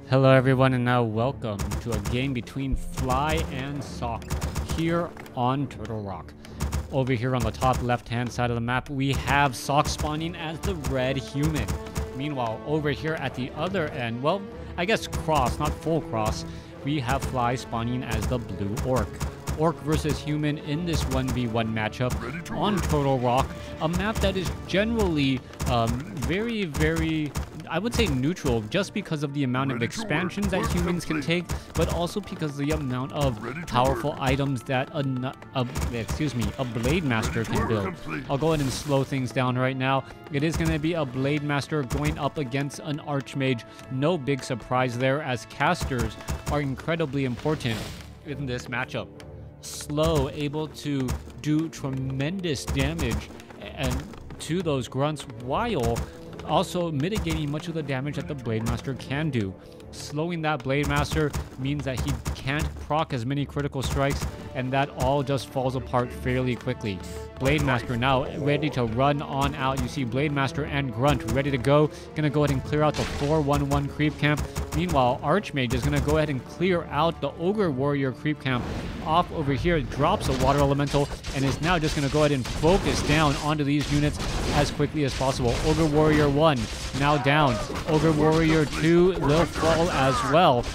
Hello everyone, and now welcome to a game between Fly and Sock here on Turtle Rock. Over here on the top left hand side of the map, we have Sock spawning as the red human. Meanwhile, over here at the other end, well, I guess cross, not full cross, we have Fly spawning as the blue orc. Orc versus human in this 1v1 matchup on Turtle Rock, a map that is generally very, I would say neutral, just because of the amount of expansions that humans can take, but also because of the amount of powerful items that a Blade Master can build. I'll go ahead and slow things down right now. It is going to be a Blade Master going up against an Archmage. No big surprise there, as casters are incredibly important in this matchup. Slow, able to do tremendous damage and to those grunts, while also mitigating much of the damage that the Blade Master can do. Slowing that Blade Master means that he can't proc as many critical strikes, and that all just falls apart fairly quickly. Blade Master now ready to run on out. You see Blade Master and Grunt ready to go. Gonna go ahead and clear out the 4-1-1 creep camp. Meanwhile, Archmage is gonna go ahead and clear out the Ogre Warrior creep camp off over here. Drops a Water Elemental and is now just gonna go ahead and focus down onto these units as quickly as possible. Ogre Warrior 1 now down. Ogre Warrior 2 will fall as well,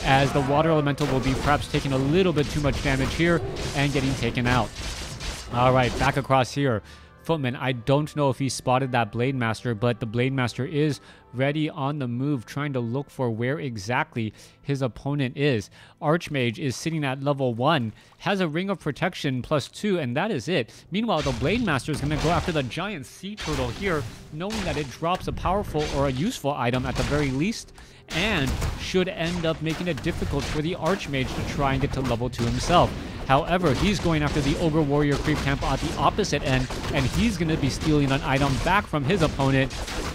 as the Water Elemental will be perhaps taking a little bit too much damage here and getting taken out. Alright, back across here. Footman, I don't know if he spotted that Blade Master, but the Blade Master is ready on the move, trying to look for where exactly his opponent is. Archmage is sitting at level 1, has a Ring of Protection +2, and that is it. Meanwhile, the Blade Master is going to go after the giant sea turtle here, knowing that it drops a powerful or a useful item at the very least, and should end up making it difficult for the Archmage to try and get to level 2 himself. However, he's going after the Ogre Warrior creep camp at the opposite end, and he's going to be stealing an item back from his opponent.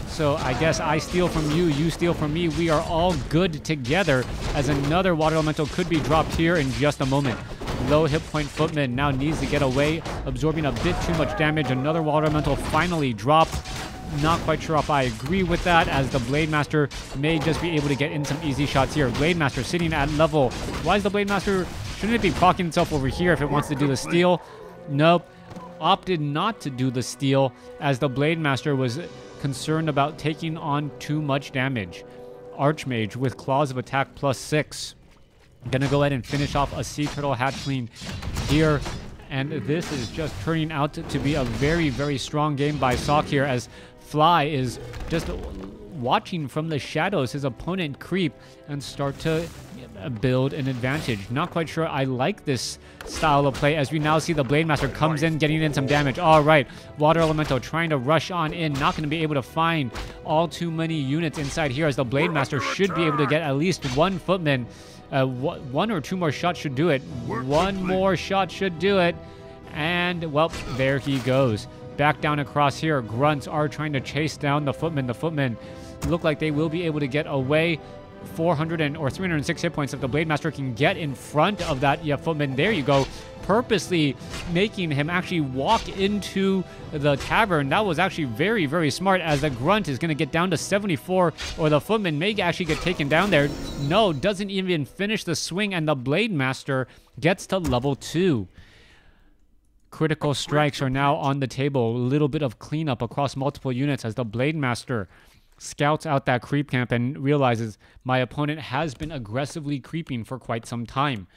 So I guess I steal from you, you steal from me. We are all good together, as another Water Elemental could be dropped here in just a moment. Low hit point Footman now needs to get away, absorbing a bit too much damage. Another Water Elemental finally dropped. Not quite sure if I agree with that, as the Blade Master may just be able to get in some easy shots here. Blade Master sitting at level. Why is the Blade Master... Shouldn't it be proccing itself over here if it wants to do the steal? Nope. Opted not to do the steal, as the Blade Master was concerned about taking on too much damage. Archmage with Claws of Attack +6. Gonna go ahead and finish off a Sea Turtle Hatchling here. And this is just turning out to be a very strong game by Sock here, as Fly is just watching from the shadows his opponent creep and start to build an advantage. Not quite sure I like this style of play, as we now see the Blade Master comes in, getting in some damage. All right, Water Elemental trying to rush on in, not going to be able to find all too many units inside here, as the Blade Master should be able to get at least one Footman. One or two more shots should do it. One more shot should do it. And, well, there he goes. Back down across here. Grunts are trying to chase down the Footman. The Footmen look like they will be able to get away. 306 hit points if the Blade Master can get in front of that Footman. There you go. Purposely making him actually walk into the tavern. That was actually very smart, as the Grunt is going to get down to 74, or the Footman may actually get taken down there. No, doesn't even finish the swing, and the Blade Master gets to level 2. Critical strikes are now on the table. A little bit of cleanup across multiple units, as the Blade Master scouts out that creep camp and realizes my opponent has been aggressively creeping for quite some time.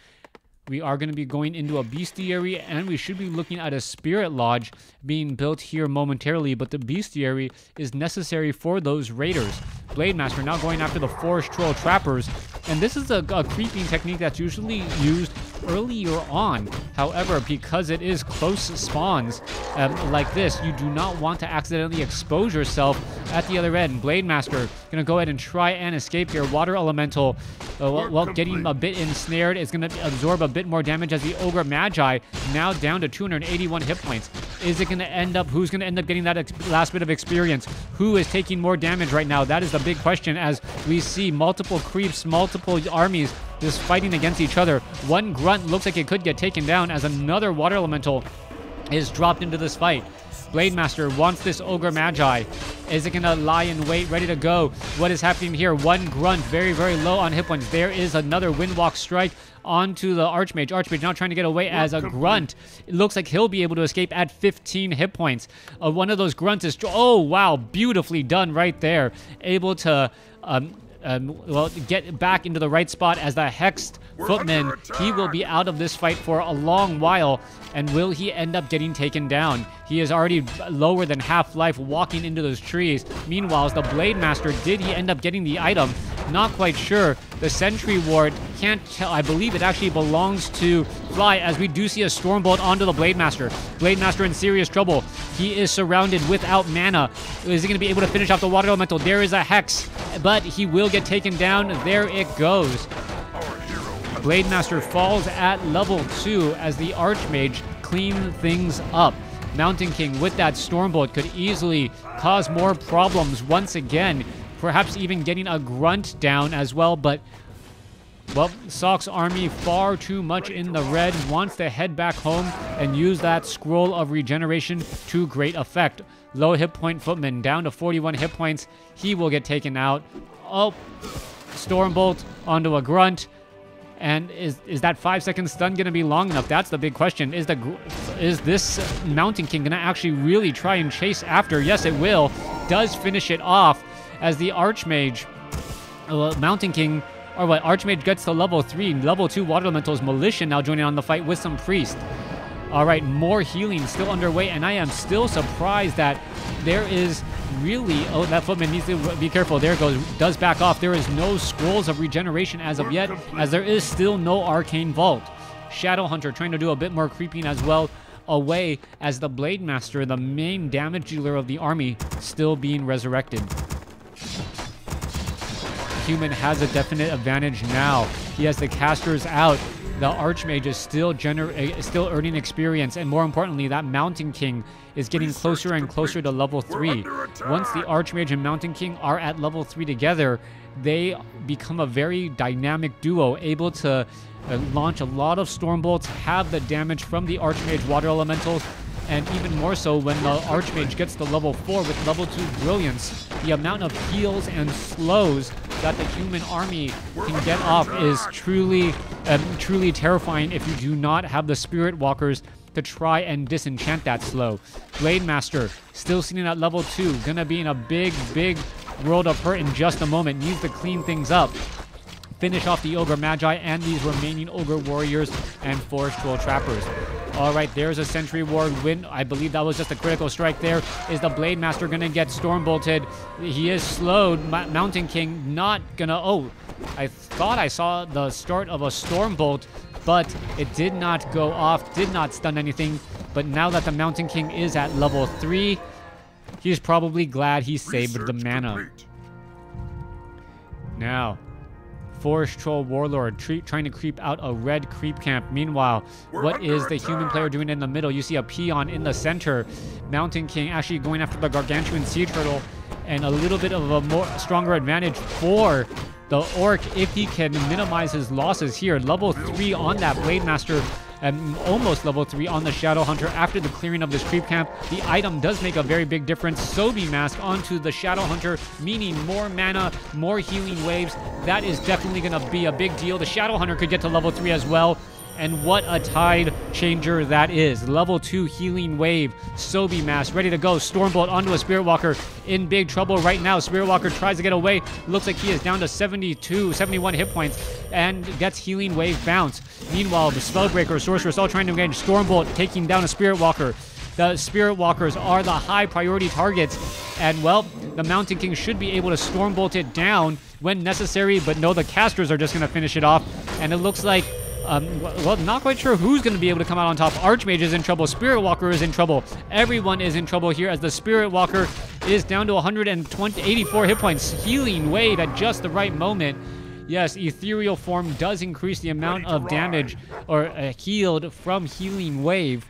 We are going to be going into a bestiary, and we should be looking at a Spirit Lodge being built here momentarily, but the bestiary is necessary for those raiders. Blade Master now going after the Forest Troll Trappers, and this is a creeping technique that's usually used earlier on. However, because it is close spawns like this, you do not want to accidentally expose yourself at the other end. Blade Master gonna go ahead and try and escape here. Water Elemental, while getting a bit ensnared, is gonna absorb a bit more damage, as the Ogre Magi now down to 281 hit points. Is it gonna end up, who's gonna end up getting that last bit of experience? Who is taking more damage right now? That is the big question, as we see multiple creeps, multiple armies just fighting against each other. One Grunt looks like it could get taken down, as another Water Elemental is dropped into this fight. Blade Master wants this Ogre Magi. Is it going to lie in wait, ready to go? What is happening here? One grunt, very, very low on hit points. There is another Windwalk strike onto the Archmage. Archmage now trying to get away as a grunt. It looks like he'll be able to escape at 15 hit points. One of those grunts is... Oh, wow. Beautifully done right there. Able to... well, get back into the right spot as the Hexed Footman. He will be out of this fight for a long while. And will he end up getting taken down? He is already lower than half-life walking into those trees. Meanwhile, as the Blade Master, did he end up getting the item? Not quite sure. The Sentry Ward, can't tell. I believe it actually belongs to Fly, as we do see a Stormbolt onto the Blade Master. Blade Master in serious trouble. He is surrounded without mana. Is he going to be able to finish off the Water Elemental? There is a Hex, but he will get taken down. There it goes. Blade Master falls at level 2 as the Archmage clean things up. Mountain King with that Stormbolt could easily cause more problems once again. Perhaps even getting a grunt down as well, but... Well, Sock's army far too much in the red, wants to head back home and use that Scroll of Regeneration to great effect. Low hit point Footman down to 41 hit points. He will get taken out. Oh, Stormbolt onto a grunt. And is that 5-second stun going to be long enough? That's the big question. Is this Mountain King going to actually really try and chase after? Yes, it will. Does finish it off as the Archmage, Mountain King, or what? Archmage gets to level 3. Level 2 Water Elementals. Militia now joining on the fight with some Priest. All right, more healing still underway, and I am still surprised that there is really... Oh, that Footman needs to be careful. There it goes. Does back off. There is no Scrolls of Regeneration as of yet, as there is still no Arcane Vault. Shadowhunter trying to do a bit more creeping as well, away as the Blade Master, the main damage dealer of the army, still being resurrected. Human has a definite advantage now. He has the casters out. The Archmage is still earning experience, and more importantly, that Mountain King is getting closer and closer to level 3. Once the Archmage and Mountain King are at level 3 together, they become a very dynamic duo, able to launch a lot of Stormbolts, have the damage from the Archmage Water Elementals, and even more so when the Archmage gets to level 4 with level 2 Brilliance. The amount of heals and slows that the human army can get off is truly terrifying if you do not have the Spirit Walkers to try and disenchant that slow. Blade Master still sitting at level 2, gonna be in a big world of hurt in just a moment. Needs to clean things up. Finish off the Ogre Magi and these remaining Ogre Warriors and Forest Troll Trappers. All right, there's a Sentry Ward win. I believe that was just a critical strike there. Is the Blade Master going to get Stormbolted? He is slowed. Mountain King not going to... Oh, I thought I saw the start of a Stormbolt, but it did not go off, did not stun anything. But now that the Mountain King is at level 3, he's probably glad he saved the mana. Now... Forest Troll Warlord trying to creep out a red creep camp. Meanwhile, what is the human player doing in the middle? You see a peon in the center. Mountain King actually going after the Gargantuan Sea Turtle, and a little bit of a stronger advantage for the Orc if he can minimize his losses here. Level 3 on that Blade Master, and almost level 3 on the Shadowhunter after the clearing of this creep camp. The item does make a very big difference. Sobi Mask onto the Shadowhunter, meaning more mana, more healing waves. That is definitely going to be a big deal. The Shadowhunter could get to level 3 as well. And what a tide changer that is. Level 2 healing wave. Sobi Mask ready to go. Stormbolt onto a Spirit Walker in big trouble right now. Spirit Walker tries to get away. Looks like he is down to 71 hit points and gets healing wave bounce. Meanwhile, the Spellbreaker, Sorceress all trying to engage. Stormbolt taking down a Spirit Walker. The Spirit Walkers are the high priority targets. And well, the Mountain King should be able to Stormbolt it down when necessary. But no, the casters are just going to finish it off. And it looks like well, not quite sure who's going to be able to come out on top. Archmage is in trouble. Spirit Walker is in trouble. Everyone is in trouble here as the Spirit Walker is down to 84 hit points. Healing wave at just the right moment. Yes, Ethereal Form does increase the amount of damage or healed from Healing Wave,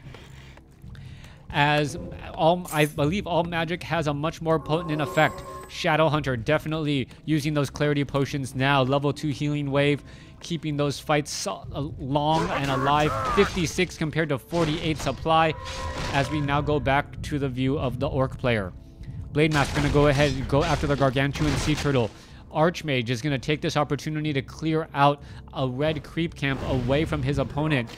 as I believe all magic has a much more potent effect. Shadow Hunter definitely using those clarity potions now. Level 2 healing wave, keeping those fights long and alive. 56 compared to 48 supply, as we now go back to the view of the Orc player. Blade Master going to go ahead and go after the Gargantuan Sea Turtle. Archmage is going to take this opportunity to clear out a red creep camp away from his opponent.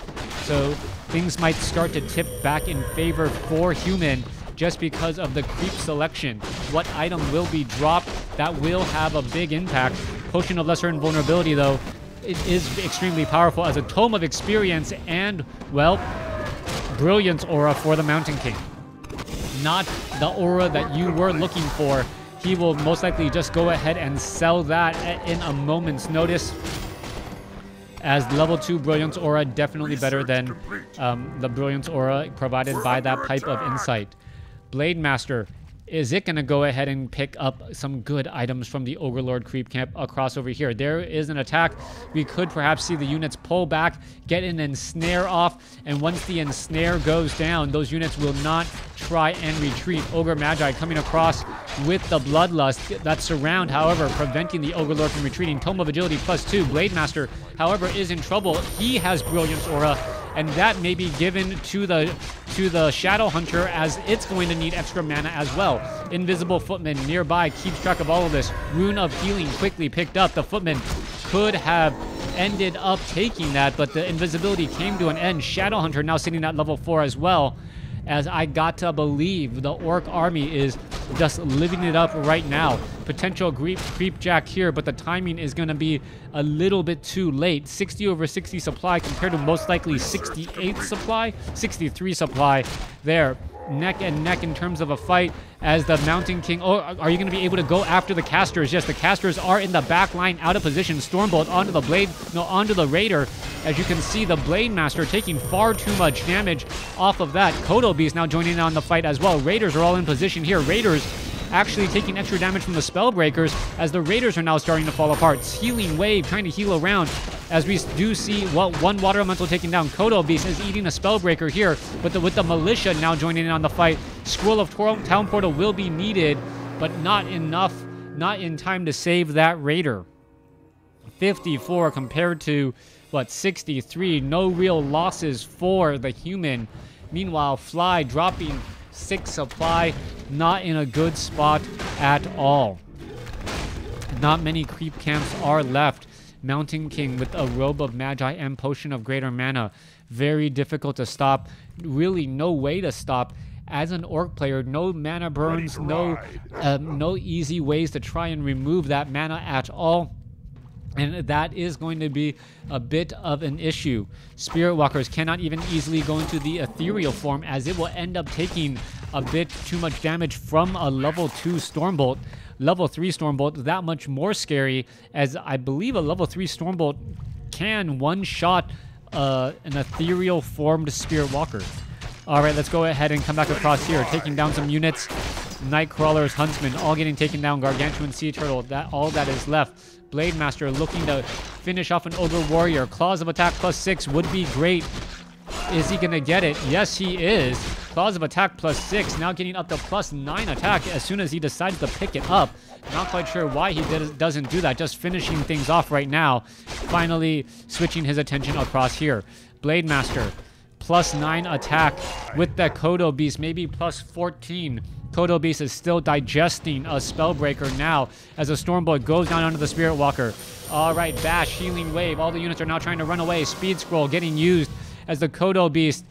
So things might start to tip back in favor for human just because of the creep selection. What item will be dropped, that will have a big impact. Potion of Lesser Invulnerability, though, it is extremely powerful as a Tome of Experience and, well, Brilliance Aura for the Mountain King. Not the aura that you were looking for. He will most likely just go ahead and sell that in a moment's notice, as level 2 Brilliance Aura definitely better than the Brilliance Aura provided by that Pipe of Insight. Blade Master, is it going to go ahead and pick up some good items from the Ogre creep camp across over here? There is an attack. We could perhaps see the units pull back, get an ensnare off, and once the ensnare goes down, those units will not try and retreat. Ogre Magi coming across with the Bloodlust. That surround, however, preventing the Ogre Lord from retreating. Tome of Agility +2. Blade Master, however, is in trouble. He has Brilliance Aura, and that may be given to the Shadow Hunter, as it's going to need extra mana as well. Invisible Footman nearby keeps track of all of this. Rune of Healing quickly picked up. The Footman could have ended up taking that, but the invisibility came to an end. Shadow Hunter now sitting at level 4 as well, as I got to believe the Orc army is just living it up right now. Potential creep jack here, but the timing is going to be a little bit too late. 60 over 60 supply compared to most likely 68 supply, 63 supply there. Neck and neck in terms of a fight, as the Mountain King... Oh, are you going to be able to go after the casters? Yes, the casters are in the back line, out of position. Stormbolt onto the Blade... No, onto the Raider. As you can see, the Blade Master taking far too much damage off of that. Kodo Beast now joining in on the fight as well. Raiders are all in position here. Raiders actually taking extra damage from the Spellbreakers, as the Raiders are now starting to fall apart. Healing Wave trying to heal around, as we do see one Water Elemental taken down. Kodo Beast is eating a Spellbreaker here, but with the Militia now joining in on the fight. Scroll of Town Portal will be needed, but not enough, not in time to save that Raider. 54 compared to, what, 63. No real losses for the human. Meanwhile, Fly dropping 6 supply, not in a good spot at all. Not many creep camps are left. Mountain King with a Robe of Magi and Potion of Greater Mana. Very difficult to stop. Really no way to stop. As an Orc player, no mana burns, no easy ways to try and remove that mana at all. And that is going to be a bit of an issue. Spirit Walkers cannot even easily go into the ethereal form, as it will end up taking a bit too much damage from a level 2 Stormbolt. Level 3 Stormbolt, that much more scary, as I believe a level 3 Stormbolt can one-shot an ethereal formed Spirit Walker. Alright, let's go ahead and come back across here, taking down some units. Nightcrawlers, Huntsmen, all getting taken down. Gargantuan Sea Turtle, all that is left. Blade Master looking to finish off an Ogre Warrior. Claws of Attack +6 would be great. Is he going to get it? Yes, he is. Claws of Attack +6, now getting up to +9 attack as soon as he decides to pick it up. Not quite sure why he doesn't do that, just finishing things off right now. Finally switching his attention across here. Blade Master, +9 attack with the Kodo Beast, maybe +14. Kodo Beast is still digesting a Spellbreaker now as a Stormbolt goes down onto the Spirit Walker. Alright, Bash, Healing Wave. All the units are now trying to run away. Speed Scroll getting used as the Kodo Beast.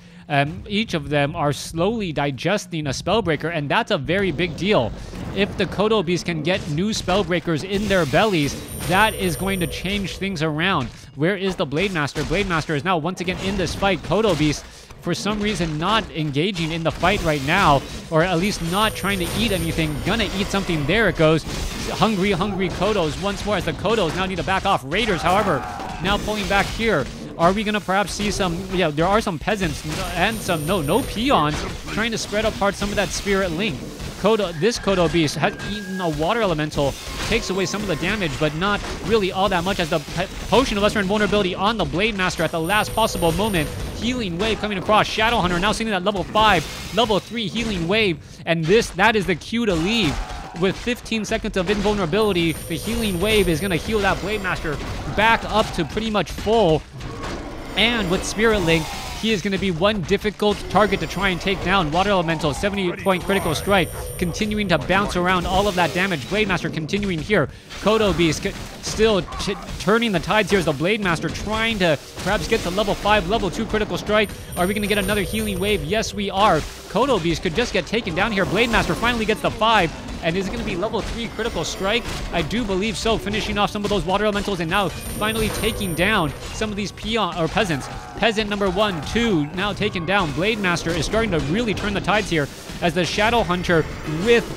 Each of them are slowly digesting a Spellbreaker, and that's a very big deal. If the Kodo Beast can get new Spellbreakers in their bellies, that is going to change things around. Where is the Blade Master? Blade Master is now once again in this fight. Kodo Beast, for some reason, not engaging in the fight right now, or at least not trying to eat anything. Gonna eat something. There it goes. Hungry Kodos once more, as the Kodos now need to back off. Raiders, however, now pulling back here. Are we going to perhaps see some... Yeah, there are some peasants and some... No peons trying to spread apart some of that Spirit Link. This Kodo Beast has eaten a Water Elemental, takes away some of the damage, but not really all that much, as the Potion of Lesser Invulnerability on the Blade Master at the last possible moment. Healing Wave coming across. Shadow Hunter now sitting at level 5. Level 3 Healing Wave. And that is the cue to leave. with 15 seconds of invulnerability, the healing wave is going to heal that Blade Master back up to pretty much full. And with Spirit Link, he is going to be one difficult target to try and take down. Water Elemental, 70-point critical strike, continuing to bounce around all of that damage. Blade Master continuing here. Kodo Beast still turning the tides here as the Blade Master trying to perhaps get to level 5, level 2 critical strike. Are we going to get another healing wave? Yes, we are. Kodo Beast could just get taken down here. Blade Master finally gets the 5. And is it going to be level 3 critical strike? I do believe so, finishing off some of those water elementals and now finally taking down some of these peasants. Peasant number 1, 2, now taken down. Blade Master is starting to really turn the tides here as the Shadow Hunter with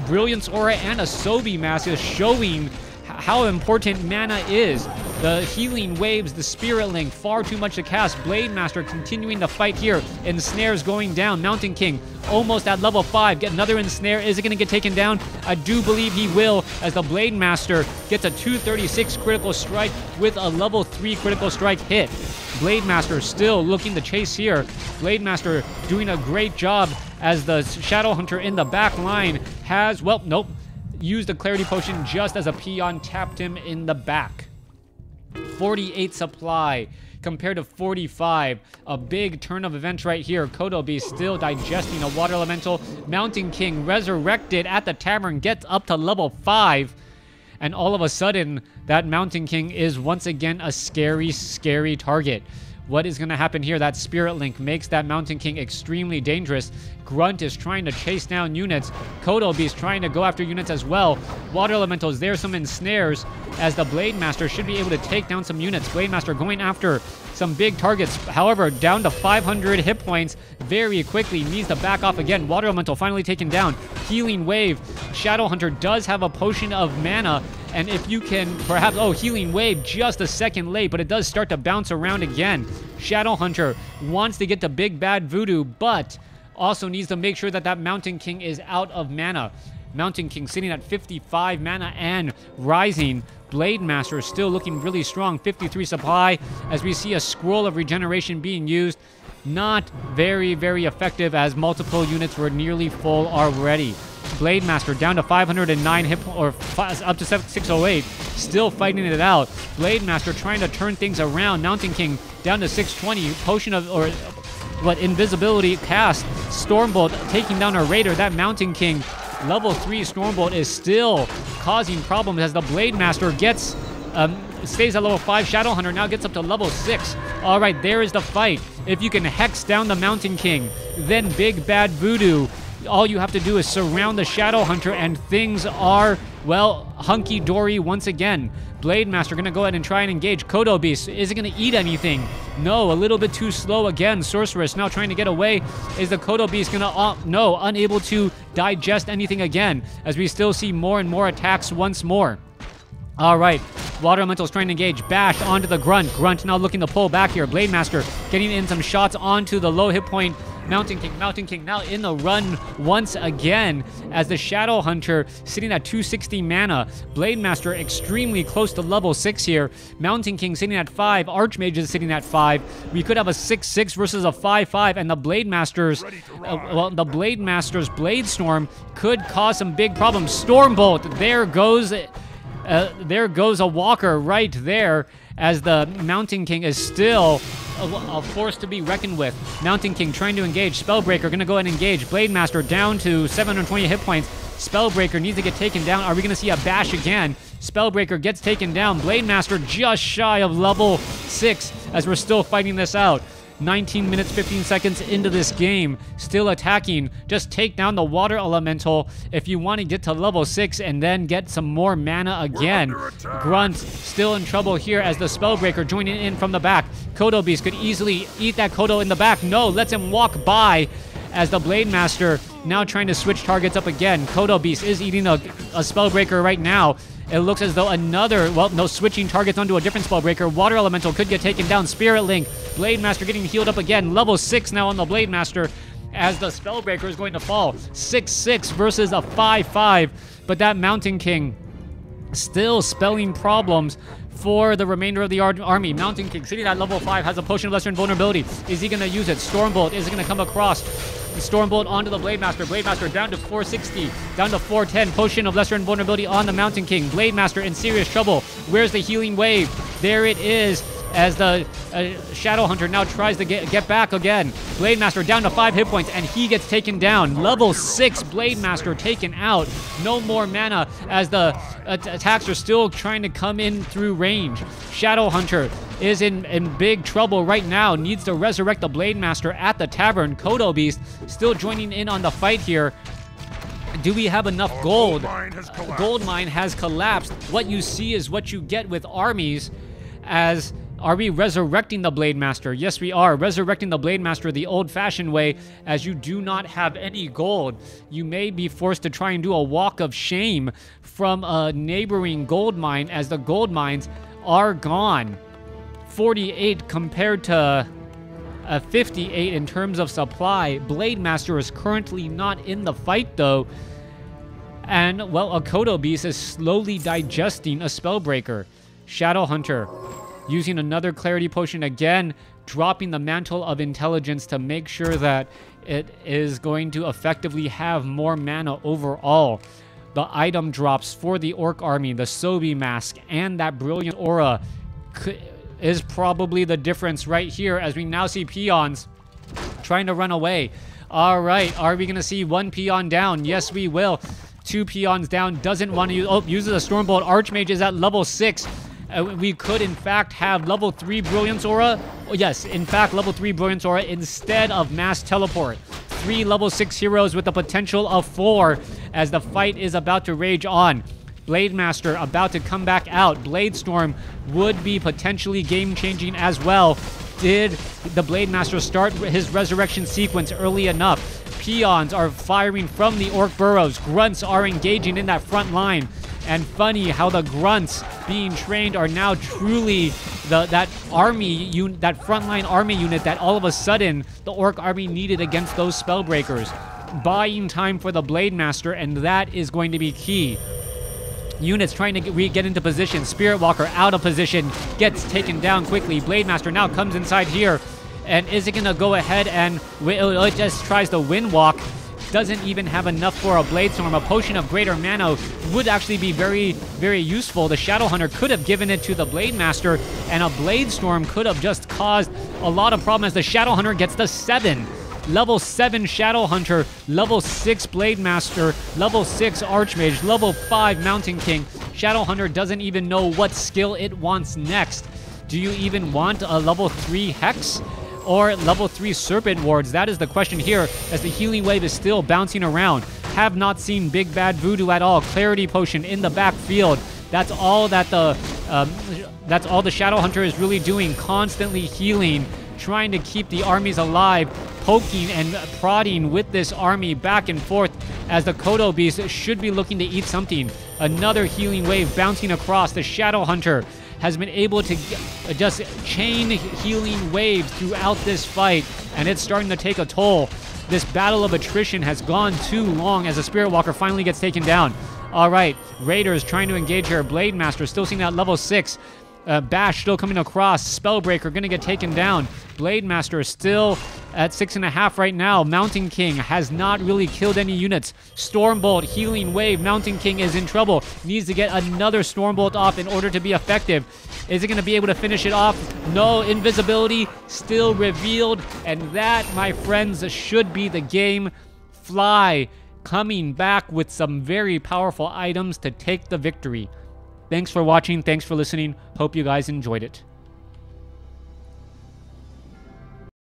Brilliance Aura and a Sobi Mask is showing how important mana is. The healing waves, the Spirit Link, far too much to cast. Blade Master continuing to fight here. Ensnares going down. Mountain King almost at level 5. Get another ensnare. Is it going to get taken down? I do believe he will, as the Blade Master gets a 236 critical strike with a level 3 critical strike hit. Blade Master still looking to chase here. Blade Master doing a great job as the Shadow Hunter in the back line has, well, nope, used a Clarity Potion just as a peon tapped him in the back. 48 supply compared to 45. A big turn of events right here. Kodo Beast still digesting a Water Elemental. Mountain King resurrected at the tavern gets up to level 5. And all of a sudden, that Mountain King is once again a scary, scary target. What is going to happen here? That Spirit Link makes that Mountain King extremely dangerous. Grunt is trying to chase down units. Kodo Beast trying to go after units as well. Water Elementals, there's some ensnares as the Blade Master should be able to take down some units. Blade Master going after some big targets. However, down to 500 hit points very quickly. Needs to back off again. Water Elemental finally taken down. Healing Wave. Shadow Hunter does have a potion of mana. And if you can perhaps... Oh, Healing Wave just a second late, but it does start to bounce around again. Shadow Hunter wants to get to Big Bad Voodoo, but also needs to make sure that that Mountain King is out of mana. Mountain King sitting at 55 mana and rising. Blade Master still looking really strong. 53 supply as we see a Scroll of Regeneration being used. Not very, very effective as multiple units were nearly full already. Blade Master down to 509 hit or up to 608, still fighting it out. Blade Master trying to turn things around. Mountain King down to 620. Potion of invisibility cast. Stormbolt taking down a raider. That Mountain King level 3 Stormbolt is still causing problems as the Blade Master gets stays at level 5. Shadow Hunter now gets up to level 6. All right, there is the fight. If you can hex down the Mountain King, then Big Bad Voodoo. All you have to do is surround the Shadow Hunter and things are, well, hunky-dory once again. Blade Master going to go ahead and try and engage. Kodo Beast, is it going to eat anything? No, a little bit too slow again. Sorceress now trying to get away. Is the Kodo Beast going to... no, unable to digest anything again as we still see more and more attacks once more. All right, Water Elemental's trying to engage. Bash onto the Grunt. Grunt now looking to pull back here. Blade Master getting in some shots onto the low hit point Mountain King. Mountain King now in the run once again as the Shadow Hunter sitting at 260 mana. Blade Master extremely close to level 6 here. Mountain King sitting at 5. Archmage is sitting at 5. We could have a 6-6 versus a 5-5, and the Blade Master's the Blade Master's Blade Storm could cause some big problems. Stormbolt, there goes a walker right there as the Mountain King is still a force to be reckoned with. Mountain King trying to engage. Spellbreaker going to go ahead and engage. Blade Master down to 720 hit points. Spellbreaker needs to get taken down. Are we going to see a bash again? Spellbreaker gets taken down. Blade Master just shy of level 6 as we're still fighting this out. 19 minutes, 15 seconds into this game, still attacking. Just take down the Water Elemental if you want to get to level 6 and then get some more mana again. Grunt still in trouble here as the Spellbreaker joining in from the back. Kodo Beast could easily eat that Kodo in the back. No, lets him walk by as the Blade Master now trying to switch targets up again. Kodo Beast is eating a Spellbreaker right now. It looks as though another, well, no, switching targets onto a different Spellbreaker. Water Elemental could get taken down. Spirit Link. Blade Master getting healed up again. Level 6 now on the Blade Master as the Spellbreaker is going to fall. 6-6 versus a 5-5. But that Mountain King still spelling problems for the remainder of the army. Mountain King sitting at level 5 has a potion of lesser invulnerability. Is he going to use it? Stormbolt is going to come across. The Stormbolt onto the Blade Master. Blade Master down to 460, down to 410. Potion of Lesser Invulnerability on the Mountain King. Blade Master in serious trouble. Where's the healing wave? There it is, as the Shadow Hunter now tries to get back again. Blade Master down to 5 hit points, and he gets taken down. Level 6 Blade Master taken out. No more mana, as the attacks are still trying to come in through range. Shadow Hunter is in big trouble right now. Needs to resurrect the Blade Master at the tavern. Kodo Beast still joining in on the fight here. Do we have enough gold? Gold mine has collapsed. What you see is what you get with armies. As are we resurrecting the Blade Master? Yes, we are. Resurrecting the Blade Master the old-fashioned way, as you do not have any gold. You may be forced to try and do a walk of shame from a neighboring gold mine, as the gold mines are gone. 48 compared to 58 in terms of supply. Blade Master is currently not in the fight, though. And, well, a Kodo Beast is slowly digesting a Spellbreaker. Shadow Hunter using another Clarity Potion again, dropping the Mantle of Intelligence to make sure that it is going to effectively have more mana overall. The item drops for the Orc Army, the Sobi Mask, and that Brilliant Aura is probably the difference right here, as we now see peons trying to run away. All right, are we going to see one peon down? Yes, we will. 2 peons down, doesn't want to use... Oh, uses a Stormbolt. Archmage is at level 6. We could, in fact, have level 3 Brilliance Aura. Oh, yes, in fact, level 3 Brilliance Aura instead of Mass Teleport. 3 level 6 heroes with the potential of 4, as the fight is about to rage on. Blade Master about to come back out. Blade Storm would be potentially game-changing as well. Did the Blade Master start his resurrection sequence early enough? Peons are firing from the Orc burrows. Grunts are engaging in that front line. And funny how the Grunts being trained are now truly that frontline army unit that all of a sudden the Orc army needed against those Spellbreakers. Buying time for the Blade Master, and that is going to be key. Units trying to get into position. Spirit Walker out of position, gets taken down quickly. Blade Master now comes inside here. And is it going to go ahead and... It just tries to Wind Walk. Doesn't even have enough for a Blade Storm. A Potion of Greater Mana would actually be very, very useful. The Shadow Hunter could have given it to the Blade Master, and a Blade Storm could have just caused a lot of problems. The Shadow Hunter gets the 7. Level 7 Shadow Hunter, level 6 Blade Master, level 6 Archmage, level 5 Mountain King. Shadow Hunter doesn't even know what skill it wants next. Do you even want a level 3 Hex? Or level 3 Serpent Wards? That is the question here, as the healing wave is still bouncing around. Have not seen Big Bad Voodoo at all. Clarity Potion in the backfield. That's all that the Shadow Hunter is really doing. Constantly healing, trying to keep the armies alive, poking and prodding with this army back and forth, as the Kodo Beast should be looking to eat something. Another healing wave bouncing across. The Shadow Hunter has been able to just chain healing waves throughout this fight, and it's starting to take a toll. This battle of attrition has gone too long, as the Spirit Walker finally gets taken down. All right, Raiders trying to engage here. Blade Master still seeing that level 6. Bash still coming across. Spellbreaker gonna get taken down. Blade Master still at 6.5 right now. Mountain King has not really killed any units. Stormbolt, healing wave. Mountain King is in trouble. Needs to get another Stormbolt off in order to be effective. Is it gonna be able to finish it off? No. Invisibility still revealed, and that, my friends, should be the game. Fly coming back with some very powerful items to take the victory. Thanks for watching. Thanks for listening. Hope you guys enjoyed it.